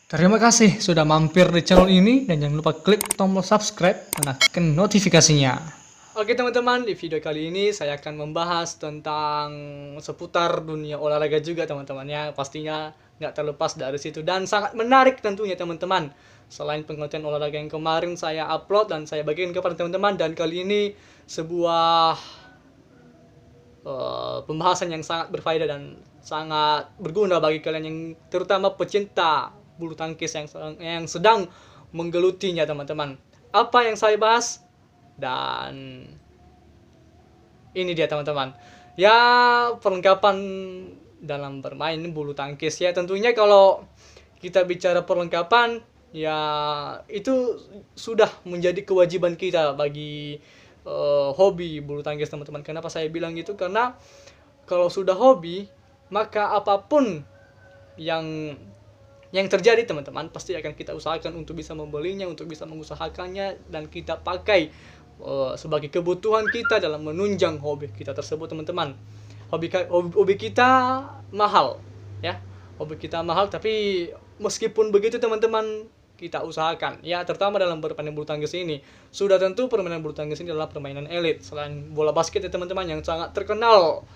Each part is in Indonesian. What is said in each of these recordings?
Terima kasih sudah mampir di channel ini dan jangan lupa klik tombol subscribe dan aktifkan notifikasinya. Oke teman-teman, di video kali ini saya akan membahas tentang seputar dunia olahraga juga teman-teman ya. Pastinya nggak terlepas dari situ dan sangat menarik tentunya teman-teman. Selain pengonten olahraga yang kemarin saya upload dan saya bagikan kepada teman-teman, dan kali ini sebuah pembahasan yang sangat berfaedah dan sangat berguna bagi kalian yang terutama pecinta bulu tangkis yang sedang menggelutinya teman-teman. Apa yang saya bahas? Dan ini dia teman-teman. Ya, perlengkapan dalam bermain bulu tangkis ya. Tentunya kalau kita bicara perlengkapan, ya itu sudah menjadi kewajiban kita bagi hobi bulu tangkis teman-teman. Kenapa saya bilang gitu? Karena kalau sudah hobi, maka apapun yang terjadi teman-teman pasti akan kita usahakan untuk bisa membelinya, untuk bisa mengusahakannya dan kita pakai sebagai kebutuhan kita dalam menunjang hobi kita tersebut teman-teman. Hobi kita mahal ya, hobi kita mahal, tapi meskipun begitu teman-teman kita usahakan ya, terutama dalam bermain bulu tangkis ini. Sudah tentu permainan bulu tangkis ini adalah permainan elit selain bola basket ya teman-teman, yang sangat terkenal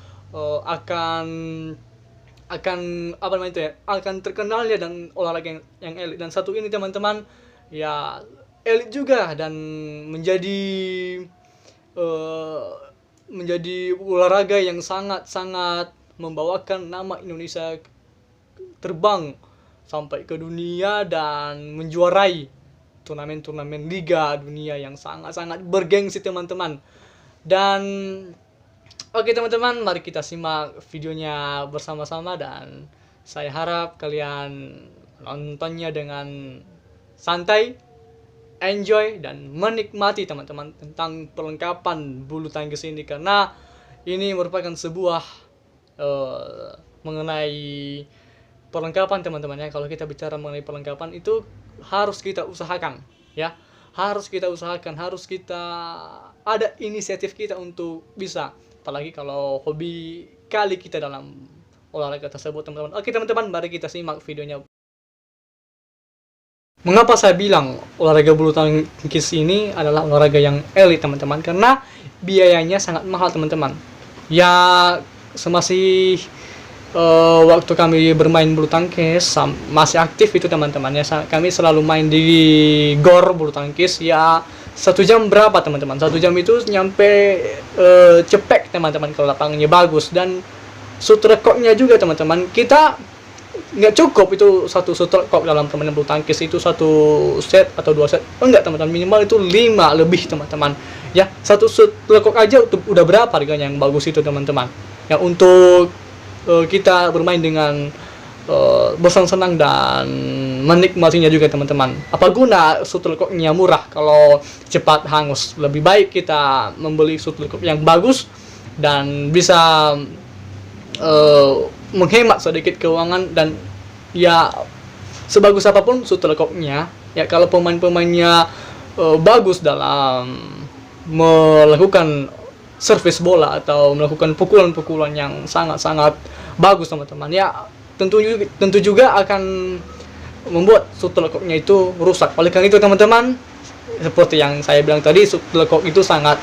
akan apa namanya itu ya, akan terkenalnya dan olahraga yang elit. Dan satu ini teman-teman ya elit juga dan menjadi olahraga yang sangat-sangat membawakan nama Indonesia terbang sampai ke dunia dan menjuarai turnamen-turnamen liga dunia yang sangat-sangat bergengsi teman-teman. Dan oke teman-teman, mari kita simak videonya bersama-sama dan saya harap kalian nontonnya dengan santai, enjoy dan menikmati teman-teman tentang perlengkapan bulu tangkis ini, karena ini merupakan sebuah mengenai perlengkapan teman-teman ya. Kalau kita bicara mengenai perlengkapan itu harus kita usahakan ya, harus kita usahakan, harus kita ada inisiatif kita untuk bisa, apalagi kalau hobi kali kita dalam olahraga tersebut teman-teman. Oke teman-teman, mari kita simak videonya. Mengapa saya bilang olahraga bulu tangkis ini adalah olahraga yang elit teman-teman? Karena biayanya sangat mahal teman-teman. Ya semasih waktu kami bermain bulu tangkis masih aktif itu teman-teman ya, kami selalu main di gor bulu tangkis ya. 1 jam berapa teman-teman? 1 jam itu nyampe cepek teman-teman kalau lapangannya bagus. Dan shoot recordnya juga teman-teman, kita nggak cukup itu satu shoot record dalam permainan bulu tangkis itu 1 set atau 2 set, enggak teman-teman, minimal itu 5 lebih teman-teman ya. 1 shoot record aja udah berapa harganya yang bagus itu teman-teman ya, untuk kita bermain dengan bersenang-senang dan menikmatinya juga teman-teman. Apa guna shoot recordnya murah kalau cepat hangus? Lebih baik kita membeli shoot record yang bagus dan bisa menghemat sedikit keuangan. Dan ya sebagus apapun shoot recordnya ya, kalau pemain-pemainnya bagus dalam melakukan servis bola atau melakukan pukulan-pukulan yang sangat-sangat bagus teman-teman ya, tentu juga akan membuat shoot recordnya itu rusak. Oleh karena itu teman-teman, seperti yang saya bilang tadi, shoot record itu sangat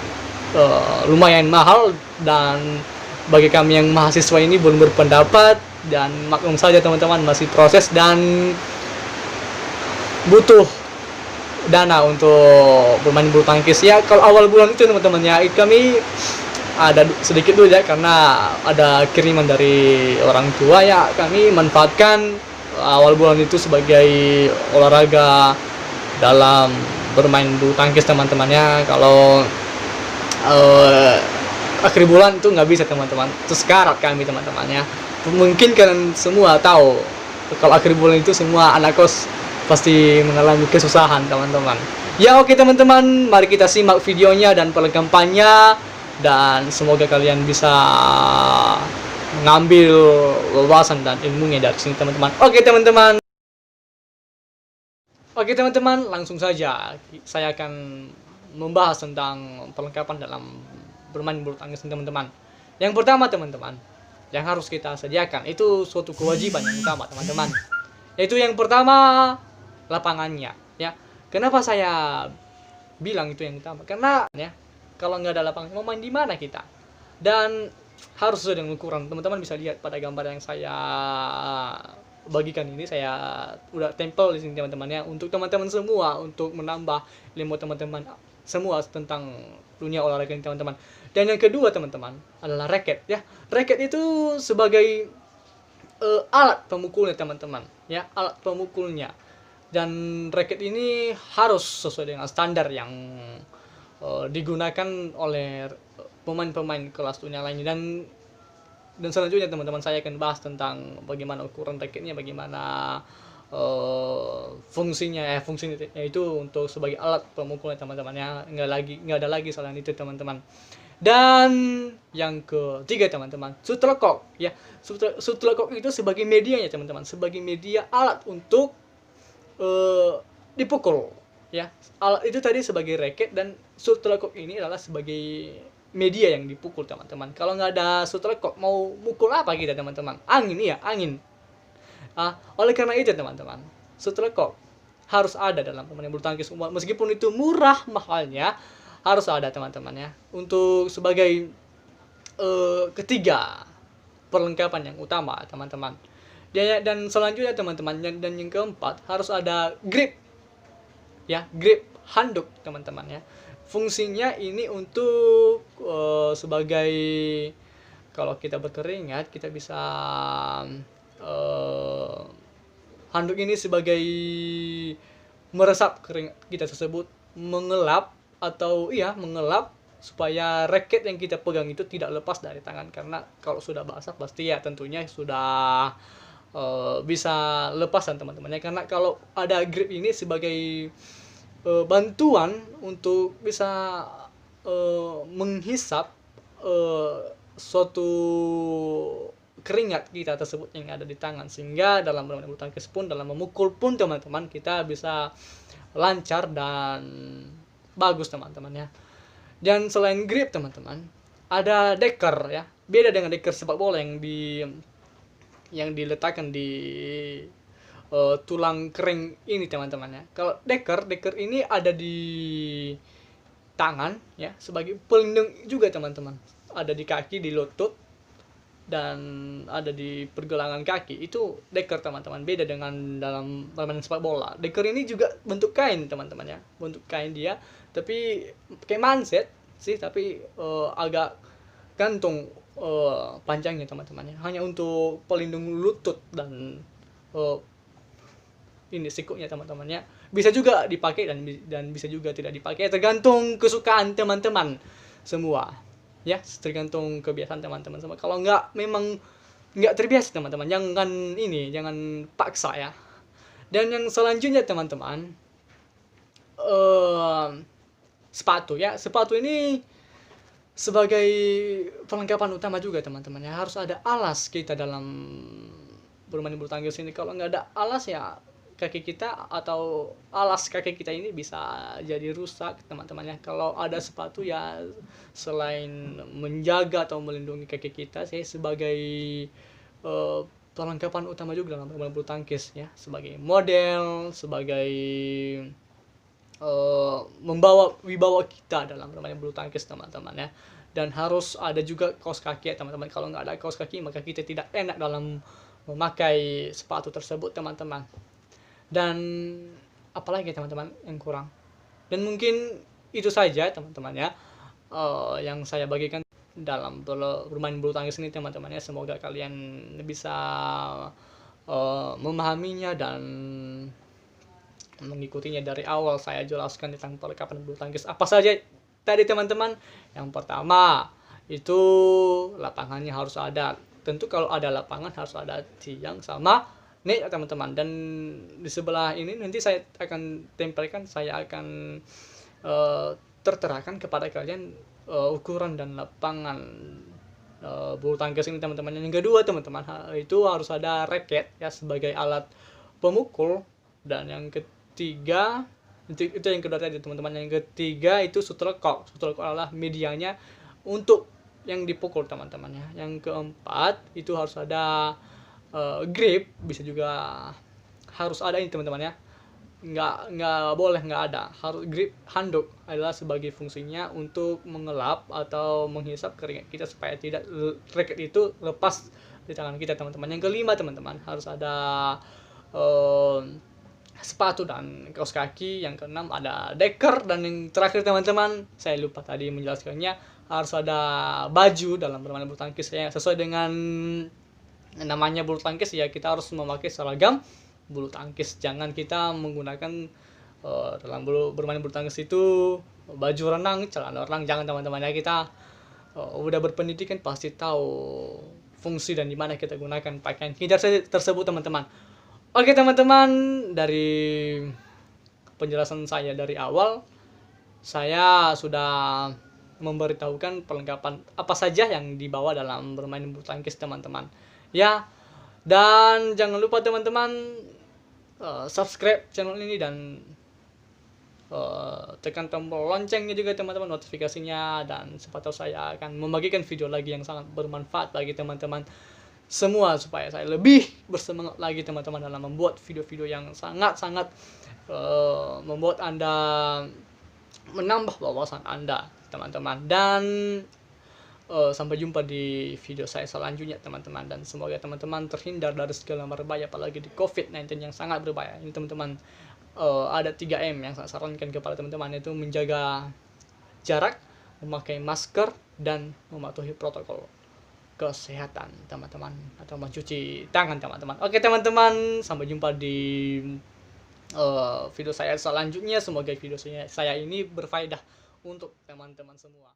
lumayan mahal, dan bagi kami yang mahasiswa ini belum berpendapat, dan maklum saja teman-teman masih proses dan butuh dana untuk bermain bulu tangkis ya. Kalau awal bulan itu teman-teman ya, kami ada sedikit dulu ya, karena ada kiriman dari orang tua ya, kami manfaatkan awal bulan itu sebagai olahraga dalam bermain bulu tangkis teman-teman ya. Kalau akhir bulan itu nggak bisa teman-teman, itu sekarat kami teman-teman ya. Mungkin kalian semua tahu kalau akhir bulan itu semua anak kos pasti mengalami kesusahan teman-teman ya. Oke teman-teman, mari kita simak videonya dan perlengkapannya, dan semoga kalian bisa mengambil wawasan dan ilmunya dari sini teman-teman. Oke teman-teman, langsung saja saya akan membahas tentang perlengkapan dalam bermain bulu tangkis teman-teman. Yang pertama teman-teman, yang harus kita sediakan itu suatu kewajiban yang utama teman-teman Yaitu yang pertama, lapangannya, ya. Kenapa saya bilang itu yang utama? Karena ya, kalau nggak ada lapangan, mau main di mana kita? Dan harus sesuai dengan ukuran. Teman-teman bisa lihat pada gambar yang saya bagikan ini, saya udah tempel di sini teman-teman ya, untuk teman-teman semua, untuk menambah ilmu teman-teman semua tentang dunia olahraga ini teman-teman. Dan yang kedua teman-teman adalah racket ya. Racket itu sebagai alat pemukulnya teman-teman ya, alat pemukulnya. Dan racket ini harus sesuai dengan standar yang digunakan oleh pemain-pemain kelas dunia lainnya. Dan selanjutnya teman-teman saya akan bahas tentang bagaimana ukuran racketnya, bagaimana fungsinya yaitu untuk sebagai alat pemukulnya teman-teman ya, nggak ada lagi selain itu teman-teman. Dan yang ketiga teman-teman, shuttlecock ya. Shuttlecock itu sebagai medianya teman-teman, sebagai media alat untuk dipukul ya. Alat itu tadi sebagai racket, dan shuttlecock ini adalah sebagai media yang dipukul teman-teman. Kalau nggak ada shuttlecock, mau mukul apa kita teman-teman? Angin ya, angin. Oleh karena itu teman-teman, shuttlecock harus ada dalam permainan bulu tangkis. Meskipun itu murah mahalnya, harus ada teman-teman ya, untuk sebagai ketiga perlengkapan yang utama teman-teman. Dan selanjutnya teman-teman, dan yang keempat harus ada grip ya, grip handuk teman-teman ya. Fungsinya ini untuk sebagai, kalau kita berkeringat kita bisa handuk ini sebagai meresap keringat kita tersebut, mengelap mengelap supaya racket yang kita pegang itu tidak lepas dari tangan. Karena kalau sudah basah pasti ya tentunya sudah bisa lepas teman-temannya. Karena kalau ada grip ini sebagai bantuan untuk bisa menghisap suatu keringat kita tersebut yang ada di tangan, sehingga dalam bermain bulu tangkis pun, dalam memukul pun teman-teman, kita bisa lancar dan bagus teman-teman ya. Dan selain grip teman-teman, ada decker ya. Beda dengan decker sepak bola yang diletakkan di tulang kering ini teman-teman ya. Kalau decker ini ada di tangan ya, sebagai pelindung juga teman-teman. Ada di kaki, di lutut, dan ada di pergelangan kaki. Itu decker teman-teman. Beda dengan dalam permainan sepak bola. Decker ini juga bentuk kain teman-teman ya, bentuk kain dia, tapi kayak manset sih, tapi agak gantung panjangnya teman-teman ya, hanya untuk pelindung lutut dan ini sikutnya teman-teman ya. Bisa juga dipakai dan bisa juga tidak dipakai, tergantung kesukaan teman-teman semua ya, tergantung kebiasaan teman-teman semua. Kalau memang nggak terbiasa teman-teman, jangan paksa ya. Dan yang selanjutnya teman-teman, sepatu ya. Sepatu ini sebagai perlengkapan utama juga teman-teman ya. Harus ada alas kita dalam bermain bulu tangkis ini. Kalau nggak ada alas ya, kaki kita atau alas kaki kita ini bisa jadi rusak teman-teman ya. Kalau ada sepatu ya, selain menjaga atau melindungi kaki kita, saya sebagai perlengkapan utama juga dalam bermain bulu tangkis ya, sebagai model, sebagai membawa wibawa kita dalam bermain bulu tangkis teman-teman ya. Dan harus ada juga kaos kaki ya teman-teman. Kalau nggak ada kaos kaki, maka kita tidak enak dalam memakai sepatu tersebut teman-teman. Dan apalagi teman-teman yang kurang. Dan mungkin itu saja teman-teman ya, yang saya bagikan dalam bermain bulu tangkis ini teman-teman ya. Semoga kalian bisa memahaminya dan mengikutinya dari awal. Saya jelaskan tentang perlengkapan bulu tangkis apa saja tadi teman-teman. Yang pertama itu lapangannya harus ada. Tentu kalau ada lapangan harus ada tiang sama net ya teman-teman. Dan di sebelah ini nanti saya akan tempelkan, saya akan terterakan kepada kalian ukuran dan lapangan bulu tangkis ini teman-teman. Yang kedua teman-teman, itu harus ada racket ya sebagai alat pemukul. Dan yang ketiga, itu yang kedua tadi teman-teman. Yang ketiga itu shuttlecock. Shuttlecock adalah medianya untuk yang dipukul teman-teman ya. Yang keempat itu harus ada grip, bisa juga harus ada ini teman-teman ya. Nggak boleh nggak ada. Harus grip handuk adalah sebagai fungsinya untuk mengelap atau menghisap keringat kita supaya tidak raket itu lepas di tangan kita teman-teman. Yang kelima teman-teman, harus ada sepatu dan kaos kaki. Yang keenam ada deker, dan yang terakhir teman-teman, saya lupa tadi menjelaskannya, harus ada baju dalam bermain bulu tangkis ya. Sesuai dengan namanya bulu tangkis ya, kita harus memakai seragam bulu tangkis. Jangan kita menggunakan dalam bermain bulu tangkis itu baju renang, celana renang, jangan teman-teman ya. Kita udah berpendidikan pasti tahu fungsi dan dimana kita gunakan pakaian kita tersebut teman-teman. Oke teman-teman, dari penjelasan saya dari awal, saya sudah memberitahukan perlengkapan apa saja yang dibawa dalam bermain bulu tangkis teman-teman ya. Dan jangan lupa teman-teman subscribe channel ini dan tekan tombol loncengnya juga teman-teman, notifikasinya, dan siapa tahu saya akan membagikan video lagi yang sangat bermanfaat bagi teman-teman semua, supaya saya lebih bersemangat lagi teman-teman dalam membuat video-video yang sangat-sangat membuat Anda menambah wawasan Anda teman-teman. Dan sampai jumpa di video saya selanjutnya teman-teman, dan semoga teman-teman terhindar dari segala berbahaya, apalagi di COVID-19 yang sangat berbahaya ini teman-teman. Ada 3M yang saya sarankan kepada teman-teman, yaitu menjaga jarak, memakai masker, dan mematuhi protokol kesehatan teman-teman, atau mencuci tangan teman-teman. Oke teman-teman, sampai jumpa di video saya selanjutnya. Semoga video saya ini berfaedah untuk teman-teman semua.